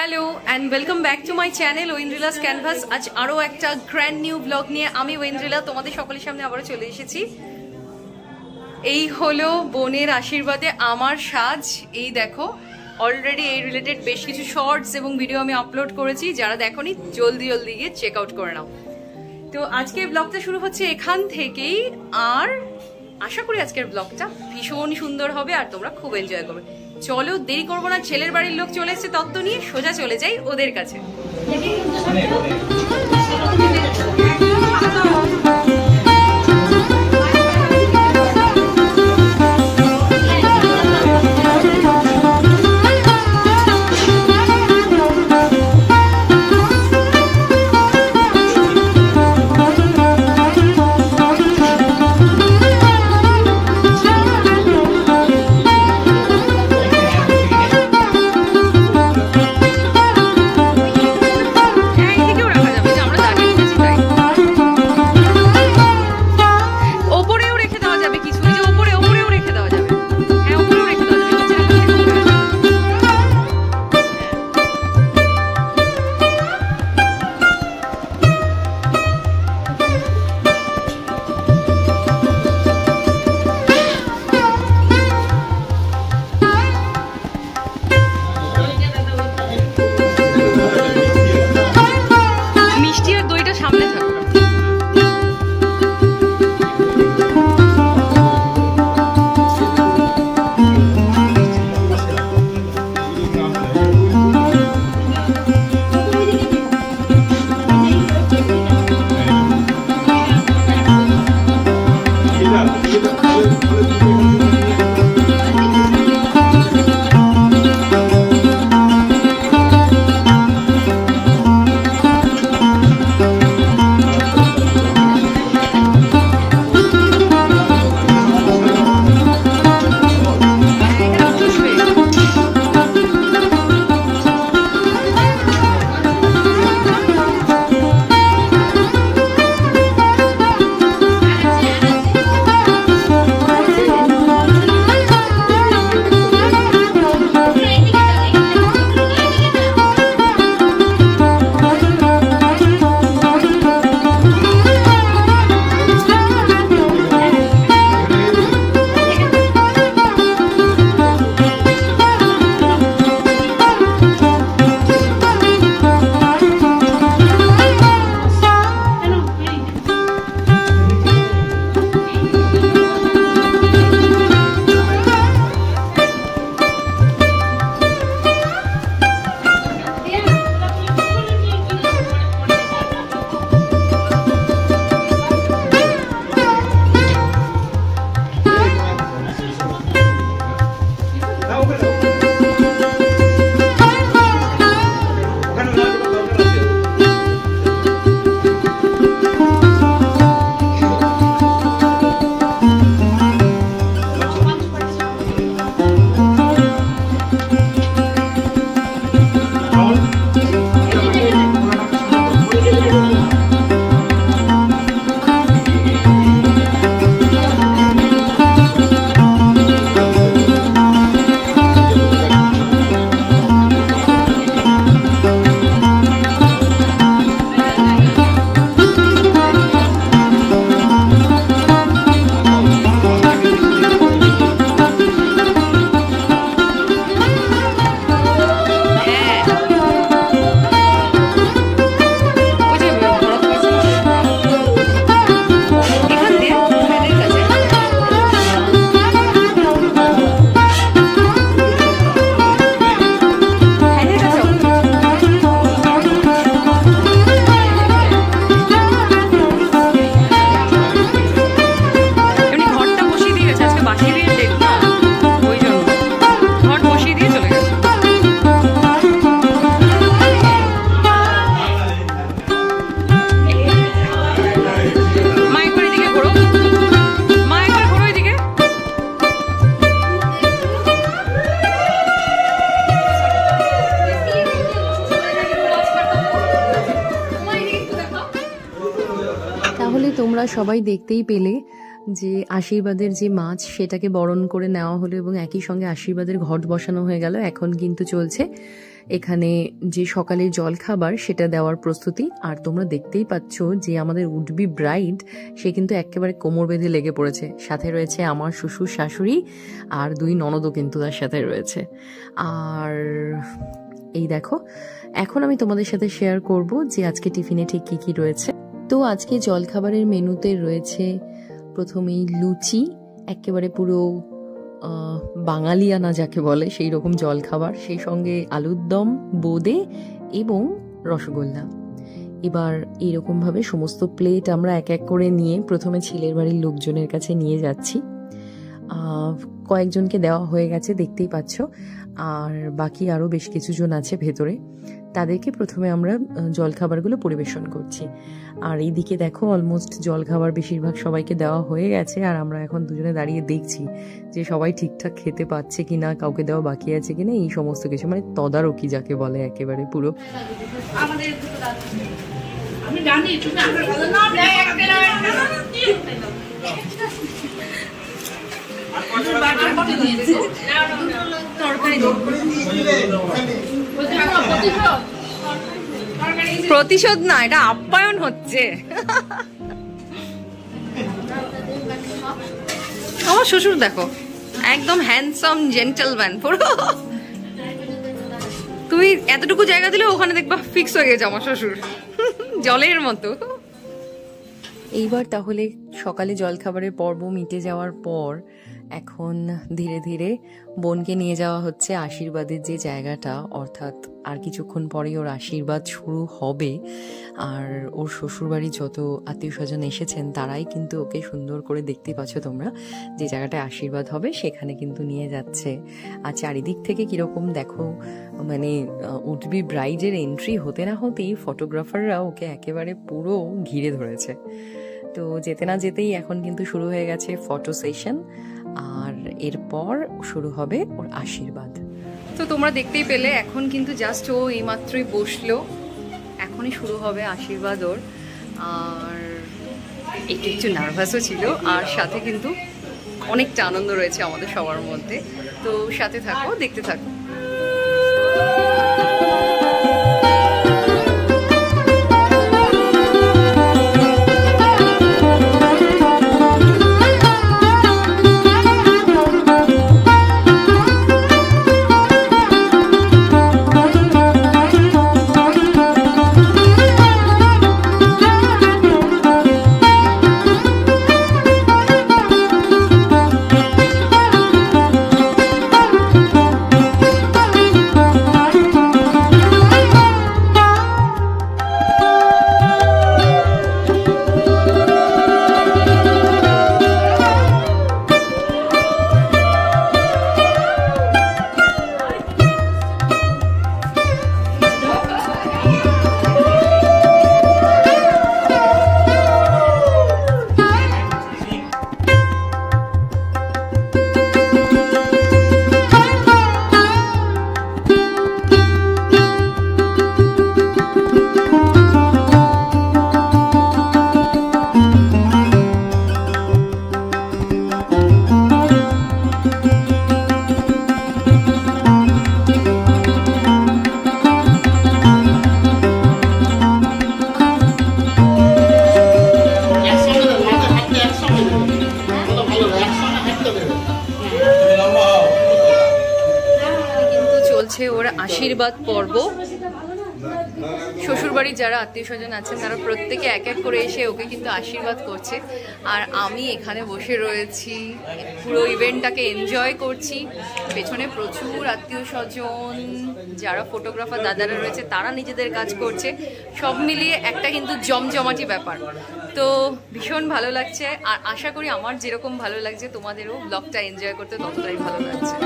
Hello and welcome back to my channel Aindrila's canvas. আজ আরও একটা গ্র্যান্ড নিউ ব্লগ নিয়ে আমি ঐন্দ্রিলা তোমাদের সকলের সামনে আবারও চলে এসেছি। এই হলো বোনের আশীর্বাদে আমার সাজ। এই দেখো, অলরেডি এই রিলেটেড বেশ কিছু শর্টস এবং ভিডিও আমি আপলোড করেছি, যারা দেখোনি জলদি জলদি গিয়ে চেক আউট করে নাও। তো আজকে ব্লগটা শুরু হচ্ছে এখান থেকেই, আর আশা করি আজকের ব্লগটা ভীষণ সুন্দর হবে আর তোমরা খুব এনজয় করবে। চলো দেরি করবো না, ছেলের বাড়ির লোক চলে এসেছে তত্ত্ব নিয়ে, সোজা চলে যাই ওদের কাছে। তোমরা সবাই দেখতেই পেলে যে আশীর্বাদের যে মাছ সেটাকে বরণ করে নেওয়া হলো এবং একই সঙ্গে আশীর্বাদের ঘট বসানো হয়ে গেল। এখন কিন্তু চলছে এখানে যে সকালের জল খাবার সেটা দেওয়ার প্রস্তুতি। আর তোমরা দেখতেই পাচ্ছ যে আমাদের উডবি ব্রাইড সে কিন্তু একেবারে কোমর বেঁধে লেগে পড়েছে। সাথে রয়েছে আমার শ্বশুর শাশুড়ি আর 2 ননদও কিন্তু তার সাথে রয়েছে। আর এই দেখো, এখন আমি তোমাদের সাথে শেয়ার করব যে আজকে টিফিনে ঠিক কি কি রয়েছে। তো আজকে জলখাবারের মেনুতে রয়েছে প্রথমেই লুচি, একেবারে পুরো বাঙালিয়ানা যাকে বলে সেই রকম জলখাবার, সেই সঙ্গে আলুর দম, বোঁদে এবং রসগোল্লা। এবার এইরকমভাবে সমস্ত প্লেট আমরা এক এক করে নিয়ে প্রথমে ছেলের বাড়ির লোকজনের কাছে নিয়ে যাচ্ছি। কয়েকজনকে দেওয়া হয়ে গেছে দেখতেই পাচ্ছ, আর বাকি আরও বেশ কিছু জন আছে ভেতরে, তাদেরকে প্রথমে আমরা জলখাবারগুলো পরিবেশন করছি। আর এইদিকে দেখো অলমোস্ট জলখাবার বেশিরভাগ সবাইকে দেওয়া হয়ে গেছে, আর আমরা এখন দুজনে দাঁড়িয়ে দেখছি যে সবাই ঠিকঠাক খেতে পাচ্ছে কিনা, কাউকে দেওয়া বাকি আছে কিনা, এই সমস্ত কিছু, মানে তদারকি যাকে বলে একেবারে পুরো। আমি জানি তুমি আমার ভালো না প্রতিশোধ না, এটা আপ্যায়ন হচ্ছে। আমার শ্বশুর দেখো একদম হ্যান্ডসাম জেন্টলম্যান পুরো। তুমি এতটুকু জায়গা দিলে ওখানে দেখবা ফিক্স হয়ে গেছে আমার শ্বশুর, জলের মতো। এইবার তাহলে সকালে জলখাবারের পর্ব মিটে যাওয়ার পর এখন ধীরে ধীরে বোনকে নিয়ে যাওয়া হচ্ছে আশীর্বাদের যে জায়গাটা, অর্থাৎ আর কিছুক্ষণ পরেই ওর আশীর্বাদ শুরু হবে। আর ওর শ্বশুরবাড়ি যত আত্মীয় স্বজন এসেছেন তারাই কিন্তু ওকে সুন্দর করে দেখতে পাচ্ছ তোমরা, যে জায়গাটায় আশীর্বাদ হবে সেখানে কিন্তু নিয়ে যাচ্ছে। আর চারিদিক থেকে কিরকম দেখো, মানে উডবি ব্রাইডের এন্ট্রি হতে না হতেই ফটোগ্রাফাররা ওকে একেবারে পুরো ঘিরে ধরেছে। তো যেতে না যেতেই এখন কিন্তু শুরু হয়ে গেছে ফটো সেশন, আর এরপর শুরু হবে ওর আশীর্বাদ। তো তোমরা দেখতেই পেলে এখন কিন্তু জাস্ট ও এইমাত্রই বসলো, এখনই শুরু হবে আশীর্বাদ ওর। আর একটু একটু নার্ভাসও ছিল, আর সাথে কিন্তু অনেকটা আনন্দ রয়েছে আমাদের সবার মধ্যে। তো সাথে থাকো, দেখতে থাকো। ওর আশীর্বাদ পর্ব। শ্বশুরবাড়ির যারা আত্মীয় স্বজন আছেন তারা প্রত্যেকে এক এক করে এসে ওকে কিন্তু আশীর্বাদ করছে, আর আমি এখানে বসে রয়েছি, পুরো ইভেন্টটাকে এনজয় করছি। পেছনে প্রচুর আত্মীয় স্বজন, যারা ফটোগ্রাফার দাদারা রয়েছে তারা নিজেদের কাজ করছে, সব মিলিয়ে একটা কিন্তু জমজমাটি ব্যাপার। তো ভীষণ ভালো লাগছে, আর আশা করি আমার যেরকম ভালো লাগছে তোমাদেরও ব্লগটা এনজয় করতে ততটাই ভালো লাগছে।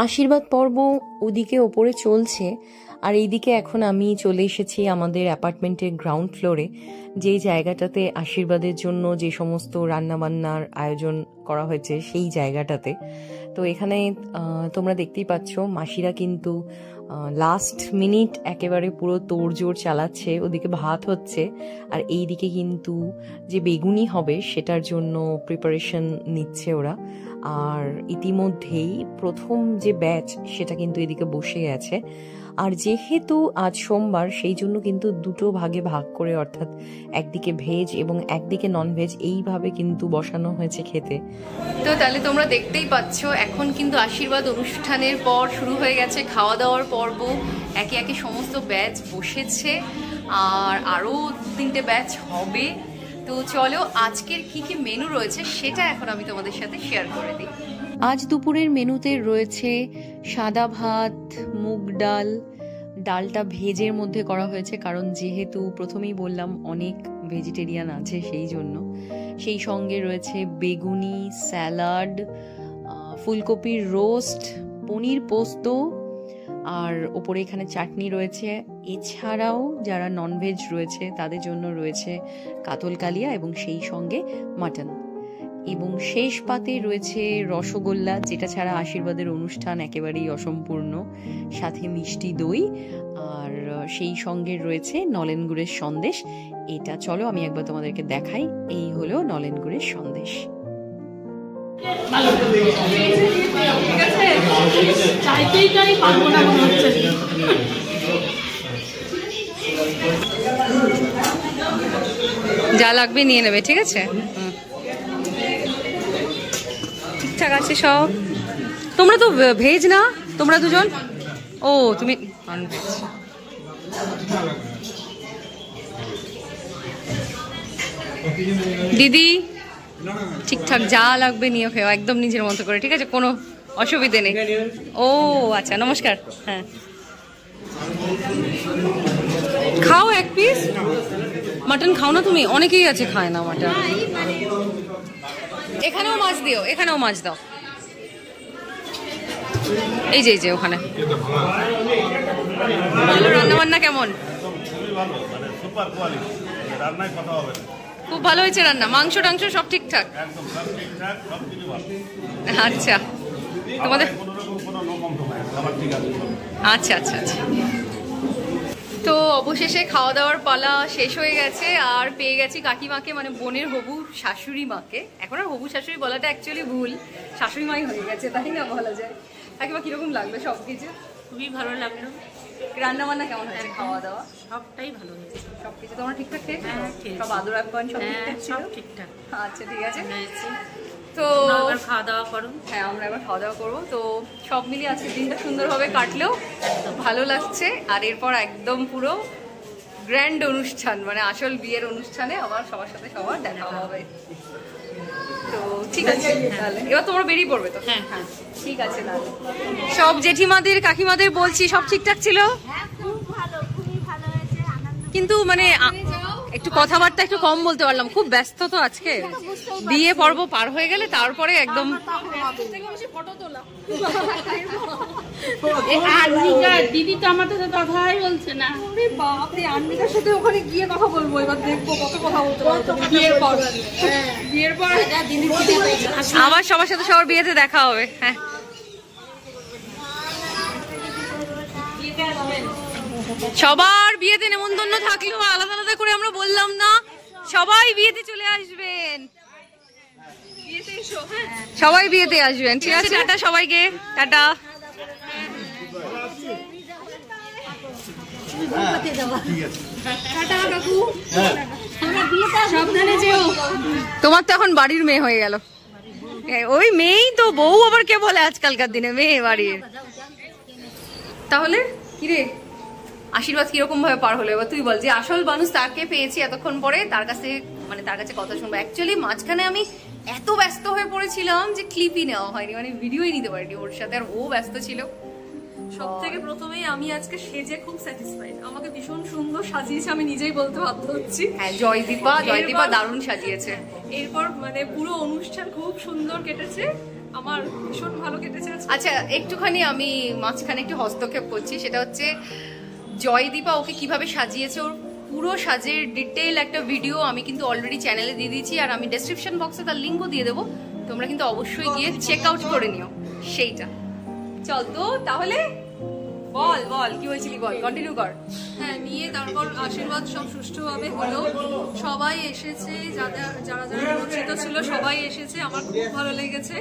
আশীর্বাদ পর্ব ওদিকে ওপরে চলছে, আর এইদিকে এখন আমি চলে এসেছি আমাদের অ্যাপার্টমেন্টের গ্রাউন্ড ফ্লোরে, যেই জায়গাটাতে আশীর্বাদের জন্য যে সমস্ত রান্নাবান্নার আয়োজন করা হয়েছে সেই জায়গাটাতে। তো এখানে তোমরা দেখতেই পাচ্ছ মাসিরা কিন্তু লাস্ট মিনিট একেবারে পুরো তোড়জোড় চালাচ্ছে। ওদিকে ভাত হচ্ছে, আর এইদিকে কিন্তু যে বেগুনি হবে সেটার জন্য প্রিপারেশন নিচ্ছে ওরা। আর ইতিমধ্যেই প্রথম যে ব্যাচ সেটা কিন্তু এদিকে বসে আছে। আর যেহেতু আজ সোমবার, সেই জন্য কিন্তু দুটো ভাগে ভাগ করে, অর্থাৎ একদিকে ভেজ এবং একদিকে নন ভেজ, এইভাবে কিন্তু বসানো হয়েছে খেতে। তো তাহলে তোমরা দেখতেই পাচ্ছ এখন কিন্তু আশীর্বাদ অনুষ্ঠানের পর শুরু হয়ে গেছে খাওয়া দাওয়ার পর্ব। একে একে সমস্ত ব্যাচ বসেছে, আর আরও 3টে ব্যাচ হবে। তো চলো আজকের কি কি মেনু রয়েছে সেটা এখন আমি তোমাদের সাথে শেয়ার করে দিই। আজ দুপুরের মেনুতে রয়েছে সাদা ভাত, মুগ ডাল। ডালটা ভেজের মধ্যে করা হয়েছে, কারণ যেহেতু প্রথমেই বললাম অনেক ভেজিটেরিয়ান আছে সেই জন্য। সেই সঙ্গে রয়েছে বেগুনি, স্যালাড, ফুলকপির রোস্ট, পনির পোস্ত, আর ওপরে এখানে চাটনি রয়েছে। এছাড়াও যারা ননভেজ রয়েছে তাদের জন্য রয়েছে কাতল কালিয়া এবং সেই সঙ্গে মাটন। এবং শেষ পাতে রয়েছে রসগোল্লা, যেটা ছাড়া আশীর্বাদের অনুষ্ঠান একেবারেই অসম্পূর্ণ, সাথে মিষ্টি দই, আর সেই সঙ্গে রয়েছে নলেন গুড়ের সন্দেশ। এটা চলো আমি একবার তোমাদেরকে দেখাই। এই হলো নলেন গুড়ের সন্দেশ। যা লাগবে নিয়ে নেবে, ঠিক আছে? ঠিকঠাক আছে সব। তোমরা তো ভেজ না, তোমরা দুজন? ও তুমি ননভেজ। দিদি ঠিকঠাক যা লাগবে নিয়ে খেও, একদম নিজের মতো করে, ঠিক আছে? কোনো অসুবিধে নেই। ও আচ্ছা, নমস্কার। হ্যাঁ, খাও এক পিস মাটন খাও না তুমি? অনেকেই আছে খায় না মাটন। এখানেও মাছ দিও, এখানেও মাছ দাও। এই যে ওখানে। রান্না বান্না কেমন? খুব ভালো হয়েছে রান্না। মাংস টাংস সব ঠিকঠাক? আচ্ছা, তোমাদের আচ্ছা আচ্ছা আচ্ছা। তো অবশেষে খাওয়া দাওয়ার পালা শেষ হয়ে গেছে, আর পেয়ে গেছি কাকিমাকে, মানে বোনের হবু শাশুড়ি মাকে। এখন আর হবু শাশুড়ি বলাটা অ্যাকচুয়ালি ভুল, শাশুড়ি মাই হয়ে গেছে, তাই না বলা যায়। কাকিমা কিরকম লাগলো সব কিছু? খুবই ভালো লাগলো। রান্না বান্না কেমন হয়েছে? খাওয়া দাওয়া সবটাই ভালো হয়েছে। সবকিছু তোমরা ঠিকঠাক খেয়েছো? হ্যাঁ, সব আদর আপ্যায়ন সব ঠিকঠাক ছিল? সব ঠিকঠাক। আচ্ছা, ঠিক আছে। হয়েছে। তো খাওয়া দাওয়া করো। হ্যাঁ, আমরা এবার খাওয়া দাওয়া করবো। তো সব মিলিয়ে আজকের দিনটা সুন্দরভাবে কাটলেও ভালো লাগছে। আর এরপর একদম পুরো গ্র্যান্ড অনুষ্ঠান, মানে আসল বিয়ের অনুষ্ঠানে আবার সবার সাথে সবার দেখা হবে। তো ঠিক আছে, তাহলে এবার তোমরা বেরিয়ে পড়বে তো? হ্যাঁ হ্যাঁ, ঠিক আছে। তাহলে সব জেঠিমাদের কাকিমাদের বলছি সব ঠিকঠাক ছিল, কিন্তু মানে একটু কথাবার্তা একটু কম বলতে পারলাম, খুব ব্যস্ত তো আজকে। বিয়ে পর্ব পার হয়ে গেলে তারপরে একদম দিদি তো আমার সাথে কথাই বলছে না। আন্নিকার সাথে ওখানে গিয়ে কথা বলবো, এবার দেখবো কত কথা বলতে পারবো বিয়ের পর। আবার সবার সাথে সবার বিয়েতে দেখা হবে। হ্যাঁ, সবার বিয়েতে নেমন্তন্ন থাকলেও আলাদা আলাদা করে আমরা বললাম না, সবাই বিয়েতে চলে আসবেন, সবাই বিয়েতে আসবেন, ঠিক আছে? টাটা সবাইকে, টাটা। তোমার তো এখন বাড়ির মেয়ে হয়ে গেল। ওই মেয়েই তো, বউ আবার কে বলে আজকালকার দিনে, মেয়ে বাড়ির। তাহলে কিরে আশীর্বাদ কিরকম ভাবে পার হলো? এবার তুই বল, যে আসল মানুষ তাকে পেয়েছি এতক্ষণ পরে, তার কাছে মানে তার কাছে কথা শুনবো। অ্যাকচুয়ালি মাঝখানে আমি এত ব্যস্ত হয়ে পড়েছিলাম যে ক্লিপই নেওয়া হয়নি, মানে ভিডিওই নিতে পারিনি ওর সাথে, আর ও ব্যস্ত ছিল। সব থেকে প্রথমেই আমি আজকে সেজে খুব স্যাটিসফাইড, আমাকে ভীষণ সুন্দর সাজিয়েছে, আমি নিজেই বলতে বাধ্য হচ্ছি। হ্যাঁ, জয়দীপা দারুণ সাজিয়েছে। এরপর মানে পুরো অনুষ্ঠান খুব সুন্দর কেটেছে, আমার ভীষণ ভালো কেটেছে আজকে। আচ্ছা একটুখানি আমি মাঝখানে একটু হস্তক্ষেপ করছি, সেটা হচ্ছে জয়দীপা ওকে কিভাবে সাজিয়েছে, ওর পুরো সাজের ডিটেইল একটা ভিডিও আমি কিন্তু অলরেডি চ্যানেলে দিয়ে দিয়েছি, আর আমি ডেসক্রিপশন বক্সে তার লিঙ্কও দিয়ে দেবো, তোমরা কিন্তু অবশ্যই গিয়ে চেক আউট করে নিও সেইটা। চল তো তাহলে বল বল কি হয়েছিলি, বল কন্টিনিউ কর। হ্যাঁ, নিয়ে তারপর আশীর্বাদ সব সুষ্ঠুভাবে হলো, সবাই এসেছে, যারা যারা নিমন্ত্রিত ছিল সবাই এসেছে, আমার খুব ভালো লেগেছে।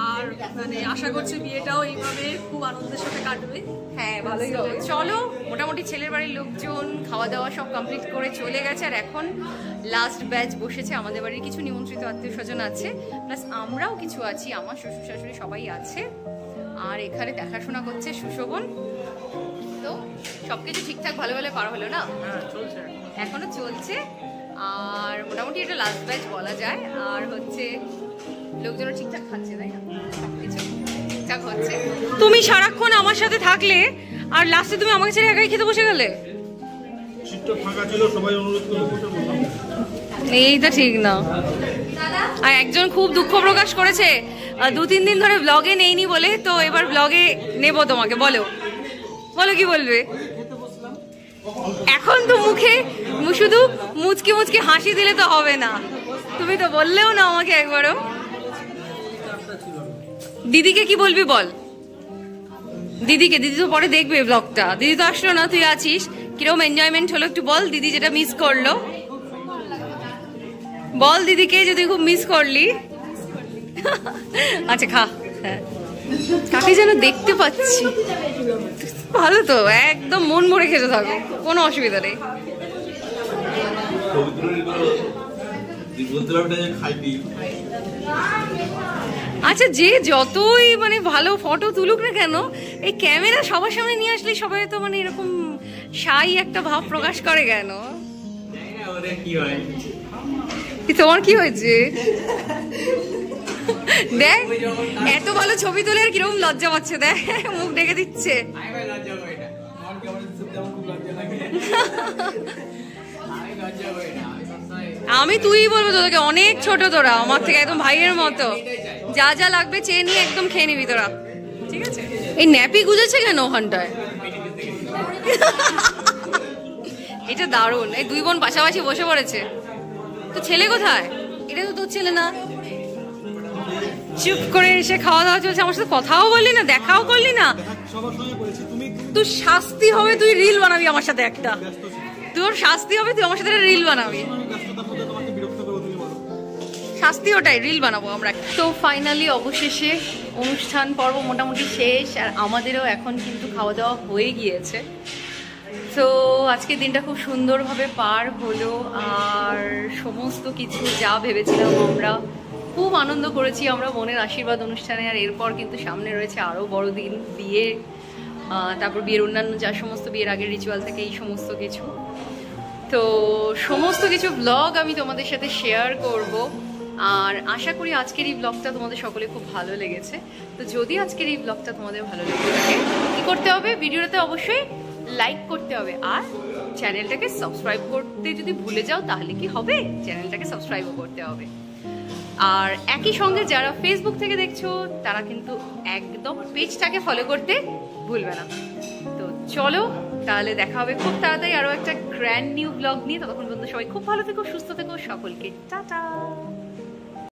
আর মানে আশা করছি বিয়েটাও এইভাবে খুব আনন্দের সাথে কাটবে। হ্যাঁ ভালোই হবে। চলো মোটামুটি ছেলের বাড়ির লোকজন খাওয়া দাওয়া সব কমপ্লিট করে চলে গেছে, আর এখন লাস্ট ব্যাচ বসেছে। আমাদের বাড়ির কিছু নিমন্ত্রিত আত্মীয় স্বজন আছে, প্লাস আমরাও কিছু আছি, আমার শ্বশুর শাশুড়ি সবাই আছে, আর এখানে দেখাশোনা করছে সুশোভন। তো সবকিছু ঠিকঠাক ভালো ভালো পার হলো না? এখনো চলছে, আর মোটামুটি এটা লাস্ট ব্যাচ বলা যায়। আর হচ্ছে লোকজনও ঠিকঠাক খাচ্ছে, তাই না? সবকিছু ঠিকঠাক হচ্ছে। তুমি সারাক্ষণ আমার সাথে থাকলে, আর লাস্টে তুমি আমাকে ছেড়ে একাই খেতে বসে গেলে। এইটা ঠিক না। আর একজন খুব দুঃখ প্রকাশ করেছে 2-3 দিন ধরে ব্লগে নেইনি বলে, তো এবার ব্লগে নেব তোমাকে। বলো বলো কি বলবে? এখন তো মুখে শুধু মুচকি মুচকি হাসি দিলে তো হবে না, তুমি তো বললেও না আমাকে একবারও। দিদিকে কি বলবি বল, দিদিকে। দিদি তো পরে দেখবে ব্লগটা, দিদি তো আসলো না, তুই আছিস। কিরকম এনজয়মেন্ট হলো একটু বল, দিদি যেটা মিস করলো বল দিদিকে, যদি খুব মিস করলি। আচ্ছা খা। হ্যাঁ কাকে যেন দেখতে পাচ্ছি, ভালো তো, একদম মন ভরে খেতে থাকো, কোনো অসুবিধা নেই। আচ্ছা যে যতই মানে ভালো ফটো তুলুক না কেন, এই ক্যামেরা সবার সামনে নিয়ে আসলে সবাই তো মানে এরকম শাই একটা ভাব প্রকাশ করে কেন? তোমার কি হয়েছে? দেখ এত ভালো ছবি তোলে আর কিরকম লজ্জা পাচ্ছে, দেখ মুখ ঢেকে দিচ্ছে। আমি তুই বলবো, তোদেরকে অনেক ছোট তোরা, আমার থেকে একদম ভাইয়ের মতো, যা যা লাগবে চেয়ে নিয়ে একদম খেয়ে নিবি তোরা, ঠিক আছে? এই ন্যাপি গুজেছে কেন ওখানটায়? এটা দারুণ, এই 2 বোন পাশাপাশি বসে পড়েছে। তো ছেলে কোথায়? এটা তো তোর ছেলে না। চুপ করে এসে খাওয়া দাওয়া চলছে, আমার সাথে কথাও বললি না, দেখাও করলি না। তুই শাস্তি হবে, তুই রিল বানাবি আমার সাথে একটা, তোর শাস্তি হবে, তুই আমার সাথে রিল বানাবি। শাস্তি ওটাই, রিল বানাবো আমরা। তো ফাইনালি অবশেষে অনুষ্ঠান পর্ব মোটামুটি শেষ, আর আমাদেরও এখন কিন্তু খাওয়া দাওয়া হয়ে গিয়েছে। তো আজকের দিনটা খুব সুন্দরভাবে পার হলো, আর সমস্ত কিছু যা ভেবেছিলাম আমরা খুব আনন্দ করেছি আমরা বোনের আশীর্বাদ অনুষ্ঠানে। আর এরপর কিন্তু সামনে রয়েছে আরও বড় দিন, বিয়ে, তারপর বিয়ের অন্যান্য যা সমস্ত বিয়ের আগের রিচুয়াল থাকে, এই সমস্ত কিছু। তো সমস্ত কিছু ব্লগ আমি তোমাদের সাথে শেয়ার করব, আর আশা করি আজকের এই ব্লগটা তোমাদের সকলে খুব ভালো লেগেছে। তো যদি আজকের এই ব্লগটা তোমাদের ভালো লেগে থাকে, কী করতে হবে? ভিডিওটাতে অবশ্যই লাইক করতে হবে, আর চ্যানেলটাকে সাবস্ক্রাইব করতে যদি ভুলে যাও তাহলে কি হবে? চ্যানেলটাকে সাবস্ক্রাইবও করতে হবে। আর একই সঙ্গে যারা ফেসবুক থেকে দেখছো তারা কিন্তু একদম পেজটাকে ফলো করতে ভুলবে না। তো চলো তাহলে দেখা হবে খুব তাড়াতাড়ি আরও একটা গ্র্যান্ড নিউ ব্লগ নিয়ে। ততক্ষণ পর্যন্ত সবাই খুব ভালো থেকো, সুস্থ থেকো, সকলকে টাটা।